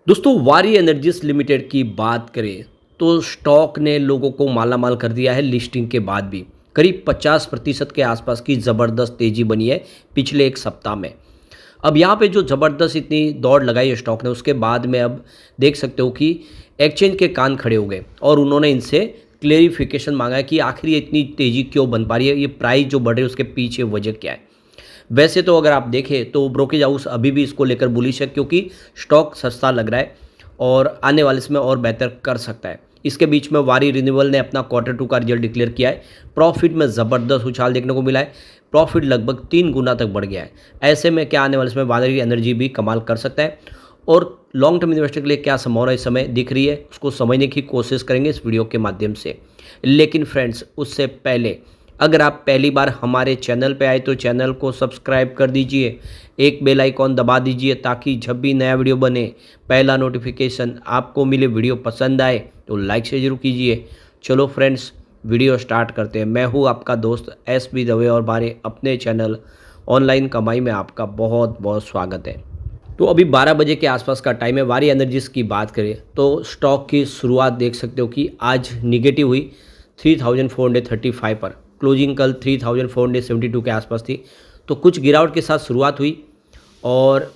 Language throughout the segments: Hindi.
दोस्तों वारी एनर्जीज लिमिटेड की बात करें तो स्टॉक ने लोगों को मालामाल कर दिया है। लिस्टिंग के बाद भी करीब 50% के आसपास की ज़बरदस्त तेज़ी बनी है पिछले एक सप्ताह में। अब यहाँ पे जो ज़बरदस्त इतनी दौड़ लगाई है स्टॉक ने, उसके बाद में अब देख सकते हो कि एक्सचेंज के कान खड़े हो गए और उन्होंने इनसे क्लेरिफिकेशन मांगा है कि आखिर ये इतनी तेज़ी क्यों बन पा रही है, ये प्राइस जो बढ़ रही है उसके पीछे वजह क्या है। वैसे तो अगर आप देखें तो ब्रोकेज हाउस अभी भी इसको लेकर बुलिश है, क्योंकि स्टॉक सस्ता लग रहा है और आने वाले समय और बेहतर कर सकता है। इसके बीच में वारी रिन्यूएबल ने अपना क्वार्टर 2 का रिजल्ट डिक्लेयर किया है। प्रॉफिट में ज़बरदस्त उछाल देखने को मिला है। प्रॉफिट लगभग 3 गुना तक बढ़ गया है। ऐसे में क्या आने वाले समय वारी एनर्जी भी कमाल कर सकता है और लॉन्ग टर्म इन्वेस्टर के लिए क्या संभावना इस समय दिख रही है उसको समझने की कोशिश करेंगे इस वीडियो के माध्यम से। लेकिन फ्रेंड्स, उससे पहले अगर आप पहली बार हमारे चैनल पे आए तो चैनल को सब्सक्राइब कर दीजिए, एक बेल आइकॉन दबा दीजिए ताकि जब भी नया वीडियो बने पहला नोटिफिकेशन आपको मिले। वीडियो पसंद आए तो लाइक से जरूर कीजिए। चलो फ्रेंड्स, वीडियो स्टार्ट करते हैं। मैं हूँ आपका दोस्त एस.बी. दवे और हमारे अपने चैनल ऑनलाइन कमाई में आपका बहुत बहुत स्वागत है। तो अभी 12 बजे के आसपास का टाइम है। वारी एनर्जीज की बात करें तो स्टॉक की शुरुआत देख सकते हो कि आज निगेटिव हुई 3435 पर। क्लोजिंग कल 3472 के आसपास थी, तो कुछ गिरावट के साथ शुरुआत हुई और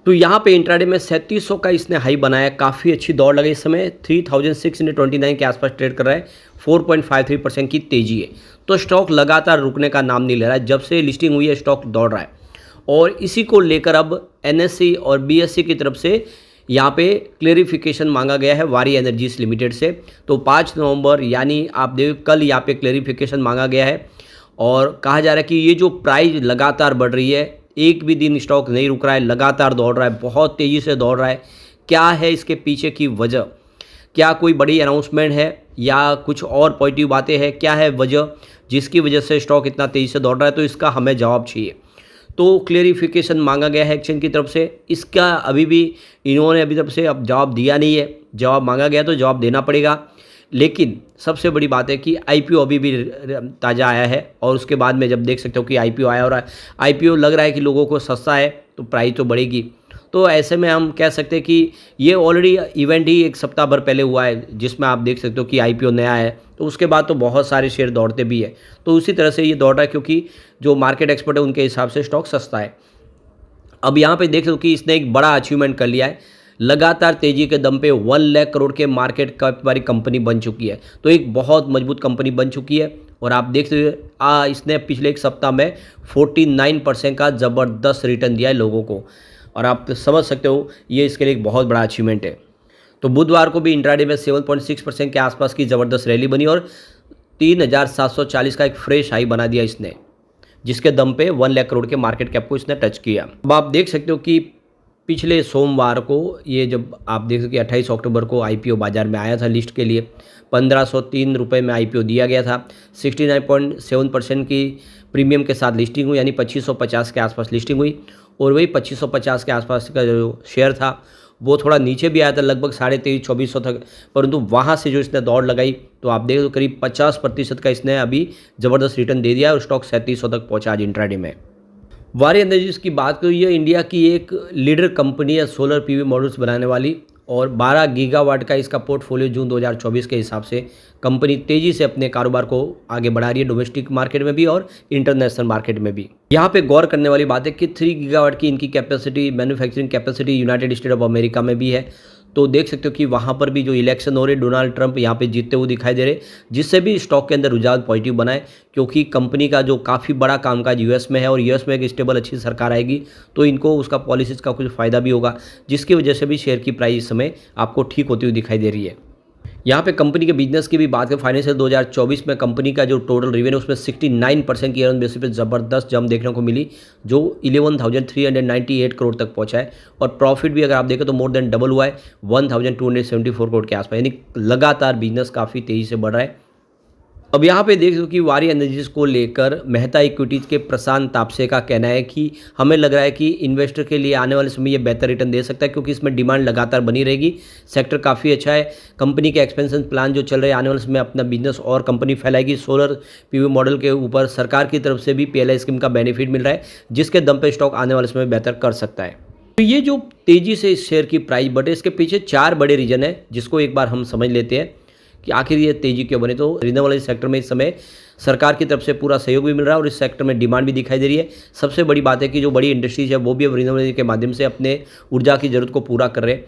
तो यहाँ पे इंट्राडे में 3700 का इसने हाई बनाया। काफ़ी अच्छी दौड़ लगी। इस समय 3629 के आसपास ट्रेड कर रहा है। 4.53% की तेज़ी है। तो स्टॉक लगातार रुकने का नाम नहीं ले रहा है। जब से लिस्टिंग हुई है स्टॉक दौड़ रहा है और इसी को लेकर अब एनएससी और बीएससी की तरफ से यहाँ पे क्लेरिफिकेशन मांगा गया है वारी एनर्जीज लिमिटेड से। तो 5 नवंबर यानी आप देख कल यहाँ पे क्लेरिफिकेशन मांगा गया है और कहा जा रहा है कि ये जो प्राइस लगातार बढ़ रही है, एक भी दिन स्टॉक नहीं रुक रहा है, लगातार दौड़ रहा है, बहुत तेज़ी से दौड़ रहा है। क्या है इसके पीछे की वजह? क्या कोई बड़ी अनाउंसमेंट है या कुछ और पॉजिटिव बातें हैं? क्या है वजह जिसकी वजह से स्टॉक इतना तेज़ी से दौड़ रहा है? तो इसका हमें जवाब चाहिए। तो क्लेरिफिकेशन मांगा गया है एक्सचेंज की तरफ से। इसका अभी भी इन्होंने अभी तरफ से अब जवाब दिया नहीं है। जवाब मांगा गया तो जवाब देना पड़ेगा। लेकिन सबसे बड़ी बात है कि आईपीओ अभी भी ताज़ा आया है और उसके बाद में जब देख सकते हो कि आईपीओ आया और आईपीओ लग रहा है कि लोगों को सस्ता है तो प्राइस तो बढ़ेगी। तो ऐसे में हम कह सकते हैं कि ये ऑलरेडी इवेंट ही एक सप्ताह भर पहले हुआ है जिसमें आप देख सकते हो कि आईपीओ नया है, तो उसके बाद तो बहुत सारे शेयर दौड़ते भी है। तो उसी तरह से ये दौड़ रहा है क्योंकि जो मार्केट एक्सपर्ट है उनके हिसाब से स्टॉक सस्ता है। अब यहाँ पे देख लो कि इसने एक बड़ा अचीवमेंट कर लिया है। लगातार तेजी के दम पे 1 लाख करोड़ के मार्केट कैप वाली कंपनी बन चुकी है। तो एक बहुत मजबूत कंपनी बन चुकी है और आप देख सकते हो इसने पिछले एक सप्ताह में 49% का ज़बरदस्त रिटर्न दिया है लोगों को और आप समझ सकते हो ये इसके लिए एक बहुत बड़ा अचीवमेंट है। तो बुधवार को भी इंट्राडे में 7.6% के आसपास की ज़बरदस्त रैली बनी और 3740 का एक फ्रेश हाई बना दिया इसने, जिसके दम पे 1 लाख करोड़ के मार्केट कैप को इसने टच किया। अब आप देख सकते हो कि पिछले सोमवार को ये जब आप देख सकते 28 अक्टूबर को आईपीओ बाजार में आया था लिस्ट के लिए, 1503 रुपये में आईपीओ दिया गया था। 69.7% की प्रीमियम के साथ लिस्टिंग हुई, यानी 2550 के आसपास लिस्टिंग हुई और वही 2550 के आसपास का जो शेयर था वो थोड़ा नीचे भी आया था, लगभग 2350-2400 तक। परंतु वहाँ से जो इसने दौड़ लगाई तो आप देख लो करीब 50% का इसने अभी ज़बरदस्त रिटर्न दे दिया और स्टॉक 3700 तक पहुँचा आज इंट्राडे में। वारी एनर्जीज की बात करूँ, ये इंडिया की एक लीडर कंपनी है सोलर पीवी मॉड्यूल्स बनाने वाली और 12 गीगावाट का इसका पोर्टफोलियो जून 2024 के हिसाब से कंपनी तेज़ी से अपने कारोबार को आगे बढ़ा रही है, डोमेस्टिक मार्केट में भी और इंटरनेशनल मार्केट में भी। यहाँ पे गौर करने वाली बात है कि 3 गीगावाट की इनकी capacity, manufacturing capacity United state of America में भी है। तो देख सकते हो कि वहाँ पर भी जो इलेक्शन हो रहे, डोनाल्ड ट्रंप यहाँ पे जीतते हुए दिखाई दे रहे, जिससे भी स्टॉक के अंदर रुझान पॉजिटिव बना है, क्योंकि कंपनी का जो काफ़ी बड़ा कामकाज यूएस में है और यूएस में एक स्टेबल अच्छी सरकार आएगी तो इनको उसका पॉलिसीज़ का कुछ फ़ायदा भी होगा, जिसकी वजह से भी शेयर की प्राइस इस समय आपको ठीक होती हुई दिखाई दे रही है। यहाँ पे कंपनी के बिजनेस की भी बात करें, फाइनेंशियल 2024 में कंपनी का जो टोटल रेवेन्यू उसमें 69% की ईयर ऑन बेसिस पे ज़बरदस्त जंप देखने को मिली, जो 11,398 करोड़ तक पहुँचा है और प्रॉफिट भी अगर आप देखें तो मोर देन डबल हुआ है, 1,274 करोड़ के आसपास, यानी लगातार बिजनेस काफ़ी तेज़ी से बढ़ रहा है। अब यहाँ पे देख लो कि वारी एनर्जीज को लेकर मेहता इक्विटीज़ के प्रशांत तापसे का कहना है कि हमें लग रहा है कि इन्वेस्टर के लिए आने वाले समय ये बेहतर रिटर्न दे सकता है, क्योंकि इसमें डिमांड लगातार बनी रहेगी। सेक्टर काफ़ी अच्छा है। कंपनी के एक्सपेंशन प्लान जो चल रहे हैं, आने वाले समय अपना बिजनेस और कंपनी फैलाएगी। सोलर पीवी मॉडल के ऊपर सरकार की तरफ से भी पीएलआई स्कीम का बेनिफिट मिल रहा है, जिसके दम पे स्टॉक आने वाले समय बेहतर कर सकता है। तो ये जो तेज़ी से इस शेयर की प्राइस बढ़े, इसके पीछे 4 बड़े रीज़न है, जिसको एक बार हम समझ लेते हैं कि आखिर ये तेज़ी क्यों बनी। तो रिन्यूएबल सेक्टर में इस समय सरकार की तरफ से पूरा सहयोग भी मिल रहा है और इस सेक्टर में डिमांड भी दिखाई दे रही है। सबसे बड़ी बात है कि जो बड़ी इंडस्ट्रीज़ है वो भी अब रिन्यूएबल के माध्यम से अपने ऊर्जा की ज़रूरत को पूरा कर रहे हैं।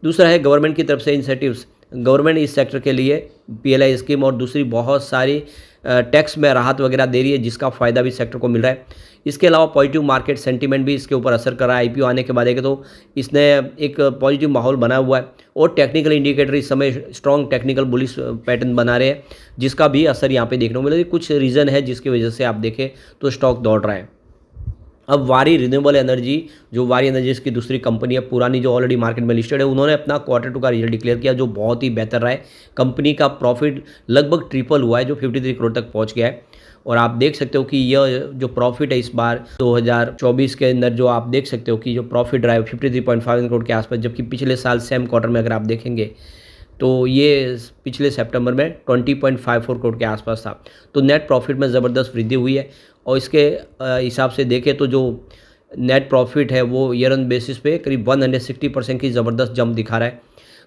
दूसरा है गवर्नमेंट की तरफ से इंसेंटिव्स, गवर्नमेंट इस सेक्टर के लिए पीएलआई स्कीम और दूसरी बहुत सारी टैक्स में राहत वगैरह दे रही है, जिसका फ़ायदा भी सेक्टर को मिल रहा है। इसके अलावा पॉजिटिव मार्केट सेंटीमेंट भी इसके ऊपर असर कर रहा है। आईपीओ आने के बाद है कि तो इसने एक पॉजिटिव माहौल बना हुआ है और टेक्निकल इंडिकेटर इस समय स्ट्रॉन्ग टेक्निकल बुलिश पैटर्न बना रहे हैं, जिसका भी असर यहाँ पे देखने को मिला। कुछ रीज़न है जिसकी वजह से आप देखें तो स्टॉक दौड़ रहा है। अब वारी रिन्यूएबल एनर्जी, जो वारी एनर्जीज की दूसरी कंपनी है पुरानी, जो ऑलरेडी मार्केट में लिस्टेड है, उन्होंने अपना Q2 का रिजल्ट डिक्लेयर किया, जो बहुत ही बेहतर रहा है। कंपनी का प्रॉफिट लगभग ट्रिपल हुआ है, जो 53 करोड़ तक पहुंच गया है। और आप देख सकते हो कि यह जो प्रॉफिट है इस बार 2024 के अंदर, जो आप देख सकते हो कि जो प्रॉफिट रहा है 53.5 करोड़ के आसपास, जबकि पिछले साल सेम क्वार्टर में अगर आप देखेंगे तो ये पिछले सितंबर में 20.54 करोड़ के आसपास था। तो नेट प्रॉफिट में ज़बरदस्त वृद्धि हुई है और इसके हिसाब से देखें तो जो नेट प्रॉफिट है वो ईयर ऑन बेसिस पे करीब 160% की ज़बरदस्त जंप दिखा रहा है।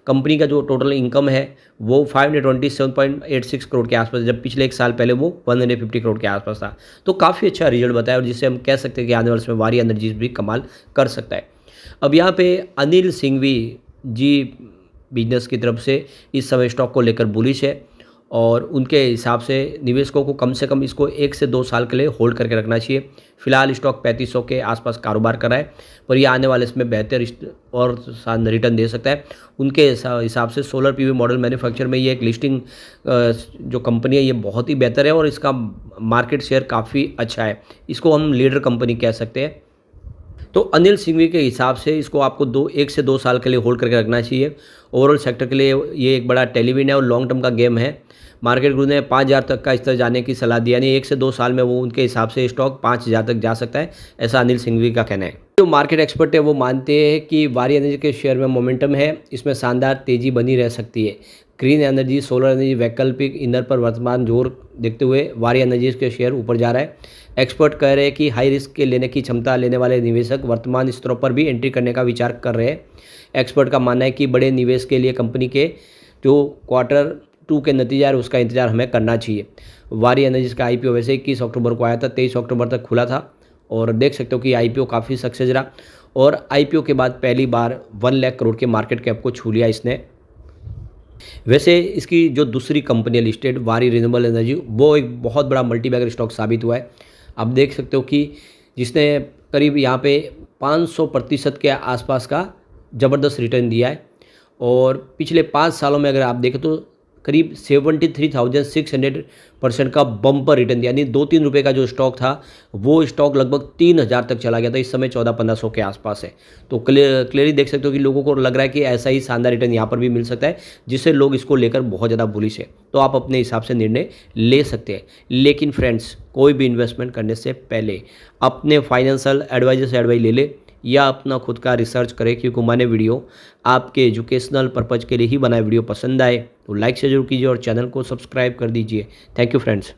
कंपनी का जो टोटल इनकम है वो 527.86 करोड़ के आसपास, जब पिछले एक साल पहले वो 150 करोड़ के आसपास था। तो काफ़ी अच्छा रिजल्ट बताया और जिससे हम कह सकते हैं कि आने वाले समय वारी एनर्जीज भी कमाल कर सकता है। अब यहाँ पे अनिल सिंघवी जी बिजनेस की तरफ से इस समय स्टॉक को लेकर बुलिश है और उनके हिसाब से निवेशकों को कम से कम इसको 1 से 2 साल के लिए होल्ड करके रखना चाहिए। फिलहाल स्टॉक 3500 के आसपास कारोबार कर रहा है, पर यह आने वाले इसमें बेहतर और रिटर्न दे सकता है। उनके हिसाब से सोलर पीवी मॉडल मैन्युफैक्चर में ये एक लिस्टिंग जो कंपनी है ये बहुत ही बेहतर है और इसका मार्केट शेयर काफ़ी अच्छा है। इसको हम लीडर कंपनी कह सकते हैं। तो अनिल सिंघवी के हिसाब से इसको आपको 1 से 2 साल के लिए होल्ड करके रखना चाहिए। ओवरऑल सेक्टर के लिए ये एक बड़ा टेलीविजन है और लॉन्ग टर्म का गेम है। मार्केट गुरु ने 5000 तक का स्तर जाने की सलाह दी, यानी 1 से 2 साल में वो उनके हिसाब से स्टॉक 5000 तक जा सकता है, ऐसा अनिल सिंघवी का कहना है। जो मार्केट एक्सपर्ट है वो मानते हैं कि वारी एनर्जी के शेयर में मोमेंटम है, इसमें शानदार तेज़ी बनी रह सकती है। ग्रीन एनर्जी, सोलर एनर्जी, वैकल्पिक ईंधन पर वर्तमान जोर देखते हुए वारी एनर्जीज के शेयर ऊपर जा रहा है। एक्सपर्ट कह रहे हैं कि हाई रिस्क के लेने की क्षमता लेने वाले निवेशक वर्तमान स्तरों पर भी एंट्री करने का विचार कर रहे हैं। एक्सपर्ट का मानना है कि बड़े निवेश के लिए कंपनी के जो Q2 के नतीजा है उसका इंतजार हमें करना चाहिए। वारी एनर्जीज का आईपीओ वैसे 21 अक्टूबर को आया था, 23 अक्टूबर तक खुला था और देख सकते हो कि आईपीओ काफ़ी सक्सेस रहा और आईपीओ के बाद पहली बार 1 लाख करोड़ के मार्केट कैप को छू लिया इसने। वैसे इसकी जो दूसरी कंपनी है लिस्टेड वारी रिन्यूएबल एनर्जी, वो एक बहुत बड़ा मल्टीबैगर स्टॉक साबित हुआ है। आप देख सकते हो कि जिसने करीब यहाँ पे 500% के आसपास का ज़बरदस्त रिटर्न दिया है और पिछले 5 सालों में अगर आप देखें तो करीब 73,600% का बम्पर रिटर्न दिया, यानी 2-3 रुपये का जो स्टॉक था वो स्टॉक लगभग 3000 तक चला गया था। इस समय 1400-1500 के आसपास है। तो क्लियरली देख सकते हो कि लोगों को लग रहा है कि ऐसा ही शानदार रिटर्न यहाँ पर भी मिल सकता है, जिससे लोग इसको लेकर बहुत ज़्यादा बुलिश है। तो आप अपने हिसाब से निर्णय ले सकते हैं। लेकिन फ्रेंड्स, कोई भी इन्वेस्टमेंट करने से पहले अपने फाइनेंशियल एडवाइजर से एडवाइस ले ले या अपना खुद का रिसर्च करें, क्योंकि मैंने वीडियो आपके एजुकेशनल पर्पज़ के लिए ही बनाए। वीडियो पसंद आए तो लाइक से जरूर कीजिए और चैनल को सब्सक्राइब कर दीजिए। Thank you friends.